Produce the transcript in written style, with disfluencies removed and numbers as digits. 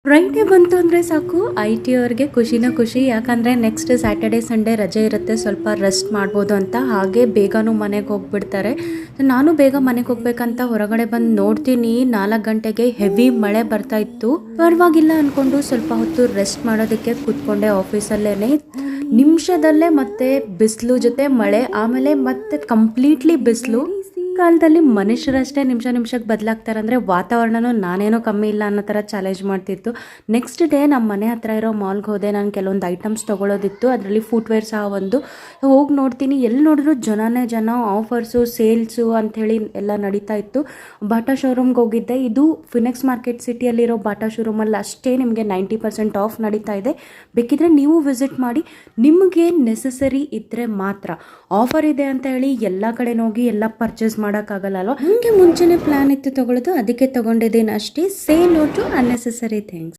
Friday ಬಂತು ಅಂದರೆ ಸಾಕು ಐ ಟಿ ಅವ್ರಿಗೆ ಖುಷಿನ ಖುಷಿ. ಯಾಕಂದರೆ ನೆಕ್ಸ್ಟ್ ಸ್ಯಾಟರ್ಡೆ ಸಂಡೇ ರಜೆ ಇರುತ್ತೆ, ಸ್ವಲ್ಪ ರೆಸ್ಟ್ ಮಾಡ್ಬೋದು ಅಂತ. ಹಾಗೆ ಬೇಗನೂ ಮನೆಗೆ ಹೋಗ್ಬಿಡ್ತಾರೆ. ನಾನು ಬೇಗ ಮನೆಗೆ ಹೋಗ್ಬೇಕಂತ ಹೊರಗಡೆ ಬಂದು ನೋಡ್ತೀನಿ, 4 ಗಂಟೆಗೆ ಹೆವಿ ಮಳೆ ಬರ್ತಾ ಇತ್ತು. ಪರವಾಗಿಲ್ಲ ಅಂದ್ಕೊಂಡು ಸ್ವಲ್ಪ ಹೊತ್ತು ರೆಸ್ಟ್ ಮಾಡೋದಕ್ಕೆ ಕೂತ್ಕೊಂಡೆ ಆಫೀಸಲ್ಲೇ. ನಿಮಿಷದಲ್ಲೇ ಮತ್ತೆ ಬಿಸಿಲು ಜೊತೆ ಮಳೆ, ಆಮೇಲೆ ಮತ್ತೆ ಕಂಪ್ಲೀಟ್ಲಿ ಬಿಸಿಲು. ಕಾಲದಲ್ಲಿ ಮನುಷ್ಯರಷ್ಟೇ ನಿಮಿಷಕ್ಕೆ ಬದಲಾಗ್ತಾರೆ ಅಂದರೆ ವಾತಾವರಣನೂ ನಾನೇನೋ ಕಮ್ಮಿ ಇಲ್ಲ ಅನ್ನೋ ಥರ ಚಾಲೆಂಜ್ ಮಾಡ್ತಿತ್ತು. ನೆಕ್ಸ್ಟ್ ಡೇ ನಮ್ಮ ಮನೆ ಹತ್ರ ಇರೋ ಮಾಲ್ಗೆ ಹೋದೆ. ನಾನು ಕೆಲವೊಂದು ಐಟಮ್ಸ್ ತೊಗೊಳೋದಿತ್ತು, ಅದರಲ್ಲಿ ಫುಟ್ವೇರ್ ಸಹ ಒಂದು. ಹೋಗಿ ನೋಡ್ತೀನಿ, ಎಲ್ಲಿ ನೋಡಿದ್ರು ಜನನೇ ಜನ, ಆಫರ್ಸು ಸೇಲ್ಸು ಅಂಥೇಳಿ ಎಲ್ಲ ನಡೀತಾ ಇತ್ತು. ಬಾಟಾ ಶೋರೂಮ್ಗೆ ಹೋಗಿದ್ದೆ. ಇದು ಫಿನೆಕ್ಸ್ ಮಾರ್ಕೆಟ್ ಸಿಟಿಯಲ್ಲಿರೋ ಬಾಟಾ ಶೋರೂಮಲ್ಲಿ ಅಷ್ಟೇ ನಿಮಗೆ 90% ಆಫ್ ನಡೀತಾ ಇದೆ. ಬೇಕಿದ್ರೆ ನೀವು ವಿಸಿಟ್ ಮಾಡಿ, ನಿಮಗೆ ನೆಸಸರಿ ಇದ್ದರೆ ಮಾತ್ರ. ಆಫರ್ ಇದೆ ಅಂತ ಹೇಳಿ ಎಲ್ಲ ಕಡೆ ಹೋಗಿ ಎಲ್ಲ ಪರ್ಚೇಸ್ ಮಾಡೋಕ್ಕಾಗಲ್ಲ ಅಲ್ವಾ. ನನಗೆ ಮುಂಚೆನೇ ಪ್ಲಾನ್ ಇತ್ತು ತೊಗೊಳ್ಳೋದು, ಅದಕ್ಕೆ ತೊಗೊಂಡಿದ್ದೀನಿ ಅಷ್ಟೇ. Say no to unnecessary things.